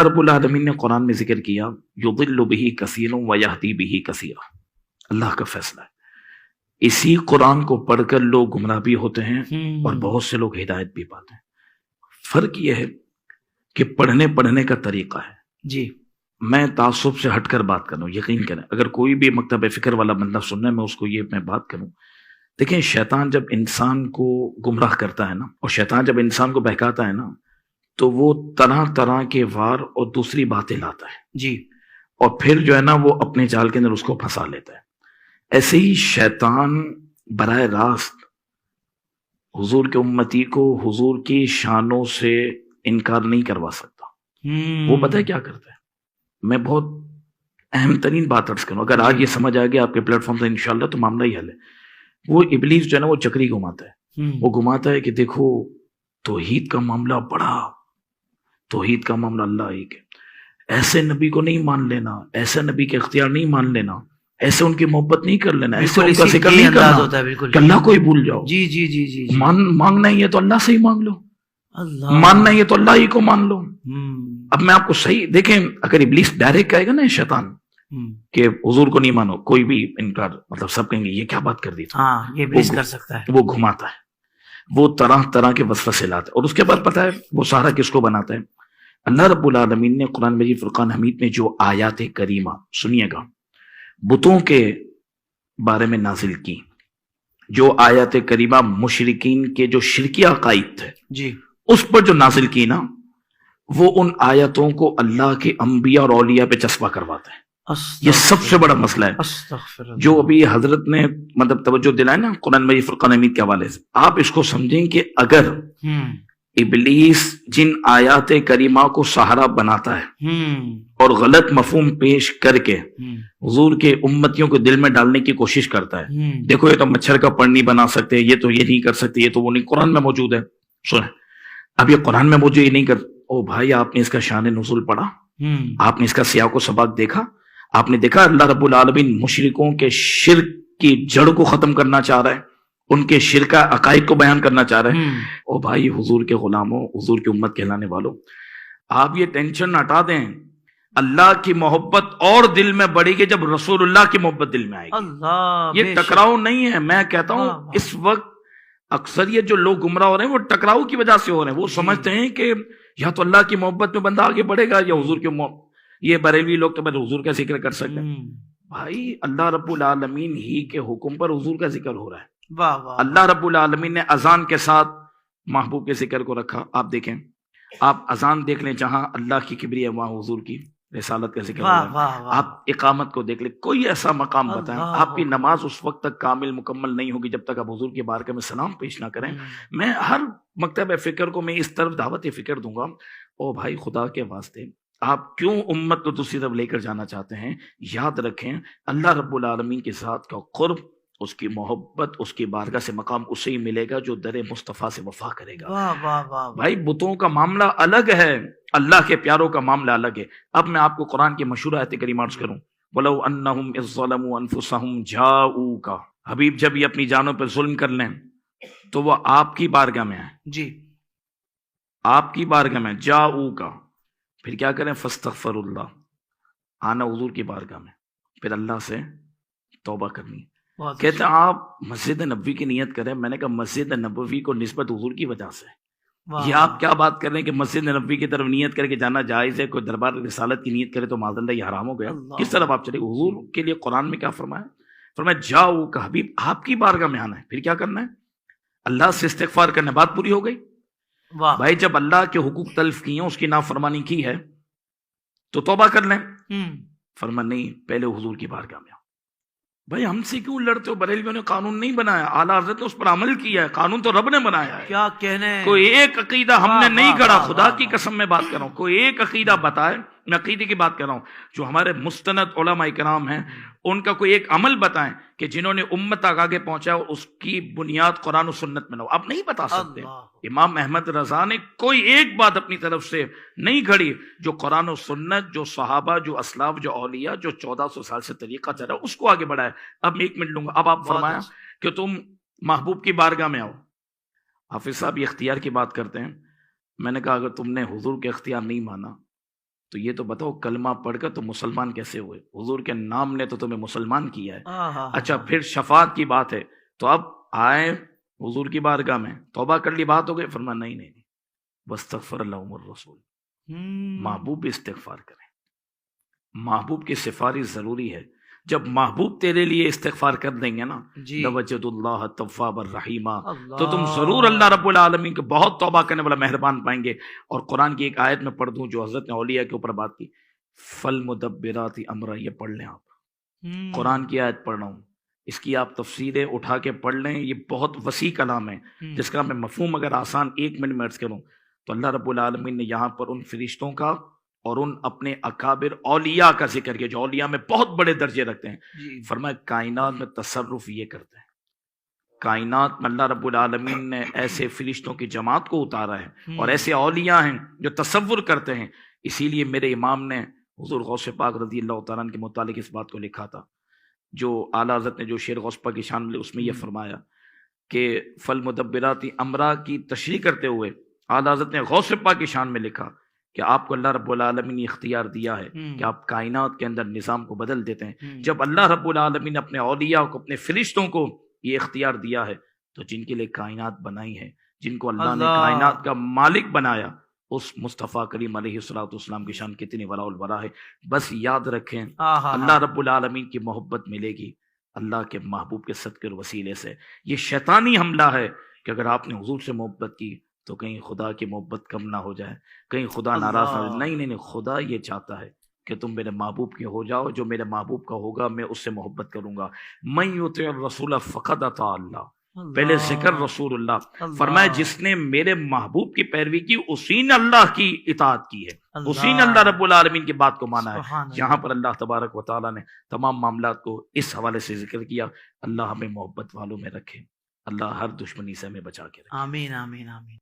رب العالمین نے قرآن میں ذکر کیا یضل بہ کثیر و یہدی بہ کثیر، اللہ کا فیصلہ ہے۔ اسی قرآن کو پڑھ کر لوگ گمراہ بھی ہوتے ہیں اور بہت سے لوگ ہدایت بھی پاتے ہیں۔ فرق یہ ہے کہ پڑھنے کا طریقہ ہے۔ جی میں تعصب سے ہٹ کر بات کر رہا ہوں، یقین کریں اگر کوئی بھی مکتب فکر والا بندہ سننا ہے میں اس کو میں بات کروں۔ دیکھیں شیطان جب انسان کو گمراہ کرتا ہے نا، اور شیطان جب انسان کو بہکاتا ہے نا، تو وہ طرح طرح کے وار اور دوسری باتیں لاتا ہے جی، اور پھر جو ہے نا وہ اپنے جال کے اندر اس کو پھنسا لیتا ہے۔ ایسے ہی شیطان براہ راست حضور کے امتی کو حضور کی شانوں سے انکار نہیں کروا سکتا۔ وہ پتہ ہے کیا کرتا ہے؟ میں بہت اہم ترین بات عرض کروں، اگر آج یہ سمجھ آ گیا آپ کے پلیٹ فارم سے انشاءاللہ تو معاملہ ہی حل ہے۔ وہ ابلیس جو ہے نا وہ چکری گھماتا ہے، وہ گھماتا ہے کہ دیکھو توحید کا معاملہ بڑا، توحید کا معاملہ اللہ ایک ہے، ایسے نبی کو نہیں مان لینا، ایسے نبی کے اختیار نہیں مان لینا، ایسے ان کی محبت نہیں کر لینا، ایسے ان کا ذکر نہیں کرنا کہ اللہ کو ہی بھول جاؤ۔ جی جی جی جی، مانگنا ہی ہے تو اللہ سے ہی مانگ لو، اللہ ماننا ہی ہے تو اللہ ہی کو مان لو۔ اب میں آپ کو صحیح دیکھیں، اگر ابلیس ڈائریکٹ کہے گا نا شیطان کہ حضور کو نہیں مانو، کوئی بھی انکار، مطلب سب کہیں گے یہ کیا بات کر دی تھی، ہاں یہ ابلیس کر سکتا ہے۔ وہ گھماتا ہے، وہ طرح طرح کے وسوسے لاتا ہے، اور اس کے بعد پتہ ہے وہ سارا کس کو بناتا ہے؟ اللہ رب العالمین نے قرآن مجید فرقان حمید میں جو آیات کریمہ سنیے گا بتوں کے بارے میں نازل کی، جو آیات کریمہ مشرکین کے جو شرکی عقائد تھے جی اس پر جو نازل کی نا، وہ ان آیتوں کو اللہ کے انبیاء اور اولیاء پہ چسپا کرواتا ہے۔ یہ سب سے بڑا مسئلہ ہے جو ابھی حضرت نے مطلب توجہ دلائے نا قرآن مجید فرقان حمید کے حوالے سے۔ آپ اس کو سمجھیں کہ اگر ابلیس جن آیات کریمہ کو سہارا بناتا ہے اور غلط مفہوم پیش کر کے حضور کے امتیوں کو دل میں ڈالنے کی کوشش کرتا ہے، دیکھو یہ تو مچھر کا پڑ نہیں بنا سکتے، یہ تو یہ نہیں کر سکتے، یہ تو وہ نہیں، قرآن میں موجود ہے۔ سنیں، اب یہ قرآن میں موجود یہ نہیں کر، او بھائی آپ نے اس کا شان نزول پڑھا، آپ نے اس کا سیاق و سباق دیکھا، آپ نے دیکھا اللہ رب العالمین مشرکوں کے شرک کی جڑ کو ختم کرنا چاہ رہا ہے، ان کے شرکہ عقائد کو بیان کرنا چاہ رہے ہیں۔ او بھائی حضور کے غلاموں، حضور کی امت کہلانے والوں، آپ یہ ٹینشن ہٹا دیں، اللہ کی محبت اور دل میں بڑھے گی جب رسول اللہ کی محبت دل میں آئے گی۔ یہ ٹکراؤ نہیں ہے، میں کہتا ہوں اس وقت اکثریت جو لوگ گمراہ ہو رہے ہیں وہ ٹکراؤ کی وجہ سے ہو رہے ہیں۔ وہ سمجھتے ہیں کہ یا تو اللہ کی محبت میں بندہ آگے بڑھے گا یا حضور کی محبت، یہ بریلوی لوگ تو بس حضور کا ذکر کر سکتے ہیں۔ بھائی اللہ رب العالمین ہی کے حکم پر حضور کا ذکر ہو رہا ہے۔ اللہ رب العالمین نے اذان کے ساتھ محبوب کے ذکر کو رکھا۔ آپ دیکھیں، آپ اذان دیکھ لیں جہاں اللہ کی کبریاء وہاں حضور کی رسالت کا ذکر ہو رہا ہے۔ آپ اقامت کو دیکھ لیں، کوئی ایسا مقام بتائیں، آپ کی نماز اس وقت تک کامل مکمل نہیں ہوگی جب تک آپ حضور کی بارگاہ میں سلام پیش نہ کریں۔ میں ہر مکتب فکر کو میں اس طرف دعوت فکر دوں گا، او بھائی خدا کے واسطے آپ کیوں امت کو دوسری طرف لے کر جانا چاہتے ہیں؟ یاد رکھیں اللہ رب العالمین کے ذات کا قرب، اس کی محبت، اس کی بارگاہ سے مقام اسے ہی ملے گا جو در مصطفیٰ سے وفا کرے گا۔ بھائی بتوں کا معاملہ الگ ہے، اللہ کے پیاروں کا معاملہ الگ ہے۔ اب میں آپ کو قرآن کی مشہور آیت کریمہ عرض کروں، وَلَوْ أَنَّهُمْ إِذ ظَّلَمُوا أَنفُسَهُمْ جَاءُوكَ، حبیب جب یہ اپنی جانوں پر ظلم کر لیں تو وہ آپ کی بارگاہ میں آئیں، جی آپ کی بارگاہ میں جاؤکا، پھر کیا کریں؟ فاستغفر اللہ، آنا حضور کی بارگاہ میں، پھر اللہ سے توبہ کرنی۔ کہتے ہیں آپ مسجد نبوی کی نیت کریں، میں نے کہا مسجد نبوی کو نسبت حضور کی وجہ سے، یہ آپ کیا بات کر رہے ہیں کہ مسجد نبوی کی طرف نیت کر کے جانا جائز ہے؟ کوئی دربار رسالت کی نیت کرے تو معاذ اللہ یہ حرام ہو گیا۔ کس طرف آپ چلے؟ حضور کے لیے قرآن میں کیا فرمایا؟ فرمایا جاؤ کا، حبیب آپ کی بارگاہ میں آنا ہے، پھر کیا کرنا ہے؟ اللہ سے استغفار کرنا، بات پوری ہو گئی۔ بھائی جب اللہ کے حقوق تلف کیے ہیں، اس کی نافرمانی کی ہے تو توبہ کر لیں۔ فرمایا نہیں، پہلے حضور کی بارگاہ میں آؤ۔ بھائی ہم سے کیوں لڑتے ہو؟ بریلویوں نے قانون نہیں بنایا، اعلیٰ حضرت نے اس پر عمل کیا ہے، قانون تو رب نے بنایا ہے۔ کیا کہنے، کوئی ایک عقیدہ ہم نے نہیں گڑھا، خدا کی قسم میں بات کر رہا ہوں، کوئی ایک عقیدہ بتائے، میں عقیدے کی بات کر رہا ہوں، جو ہمارے مستند علماء کرام ہیں ان کا کوئی ایک عمل بتائیں کہ جنہوں نے امت تک آگے پہنچا اور اس کی بنیاد قرآن و سنت میں نہ ہو۔ آپ نہیں بتا سکتے۔ امام احمد رضا نے کوئی ایک بات اپنی طرف سے نہیں گھڑی جو قرآن و سنت، جو صحابہ، جو اسلاف، جو اولیاء، جو 1400 سال سے طریقہ چل رہا ہے اس کو آگے بڑھایا۔ اب میں 1 منٹ لوں گا۔ اب آپ فرمایا کہ تم محبوب کی بارگاہ میں آؤ۔ حافظ صاحب یہ اختیار کی بات کرتے ہیں، میں نے کہا اگر تم نے حضور کے اختیار نہیں مانا تو یہ تو بتاؤ کلمہ پڑھ کر تو مسلمان کیسے ہوئے؟ حضور کے نام نے تو تمہیں مسلمان کیا ہے. اچھا پھر شفاعت کی بات ہے تو اب آئے حضور کی بارگاہ میں، توبہ کر لی، بات ہو گئی. فرمایا نہیں، واستغفر لهم الرسول، محبوب بھی استغفار کریں. محبوب کی سفارش ضروری ہے. جب محبوب تیرے لیے استغفار کر دیں گے نا، لوجد اللہ توابا رحیما، تو تم ضرور اللہ رب العالمین کو بہت توبہ کرنے والا مہربان پائیں گے. اور قرآن کی ایک آیت میں پڑھ دوں جو حضرت نے اولیاء کے اوپر بات کی، فالمدبرات امرا، یہ پڑھ لیں آپ. قرآن کی آیت پڑھ رہا ہوں، اس کی آپ تفسیریں اٹھا کے پڑھ لیں. یہ بہت وسیع کلام ہے جس کا میں مفہوم اگر آسان 1 منٹ میں عرض کروں تو اللہ رب العالمین نے یہاں پر ان فرشتوں کا اور ان اپنے اکابر اولیاء کا ذکر کیا جو اولیاء میں بہت بڑے درجے رکھتے ہیں. فرمایا کائنات میں تصرف یہ کرتے ہیں. کائنات میں اللہ رب العالمین نے ایسے فرشتوں کی جماعت کو اتارا ہے اور ایسے اولیاء ہیں جو تصور کرتے ہیں. اسی لیے میرے امام نے حضور غوث پاک رضی اللہ تعالیٰ عنہ کے متعلق اس بات کو لکھا تھا، جو اعلیٰ حضرت نے جو شعر غوث پاک کی شان میں اس میں یہ فرمایا کہ فالمدبرات امرا کی تشریح کرتے ہوئے اعلیٰ حضرت نے غوث پاک کی شان میں لکھا کہ آپ کو اللہ رب العالمین نے اختیار دیا ہے کہ آپ کائنات کے اندر نظام کو بدل دیتے ہیں. جب اللہ رب العالمین نے اپنے اولیاء کو، اپنے فرشتوں کو یہ اختیار دیا ہے تو جن کے لیے کائنات بنائی ہے، جن کو اللہ نے کائنات کا مالک بنایا، اس مصطفیٰ کریم علیہ الصلوۃ والسلام کی شان کتنی ولاء البراء ہے. بس یاد رکھیں اللہ رب العالمین کی محبت ملے گی اللہ کے محبوب کے صدقے اور وسیلے سے. یہ شیطانی حملہ ہے کہ اگر آپ نے حضور سے محبت کی تو کہیں خدا کی محبت کم نہ ہو جائے، کہیں خدا ناراض نہ ہو جائے. نہیں، خدا یہ چاہتا ہے کہ تم میرے محبوب کے ہو جاؤ. جو میرے محبوب کا ہوگا میں اس سے محبت کروں گا. من یطع الرسول فقد اطاع اللہ. پہلے ذکر رسول اللہ، فرمایا جس نے میرے محبوب کی پیروی کی اسی نے اللہ کی اطاعت کی ہے، اسی نے اللہ رب العالمین کی بات کو مانا ہے. یہاں پر اللہ تبارک و تعالیٰ نے تمام معاملات کو اس حوالے سے ذکر کیا. اللہ ہمیں محبت والوں میں رکھے، اللہ ہر دشمنی سے ہمیں بچا کے رکھے. آمین آمین آمین.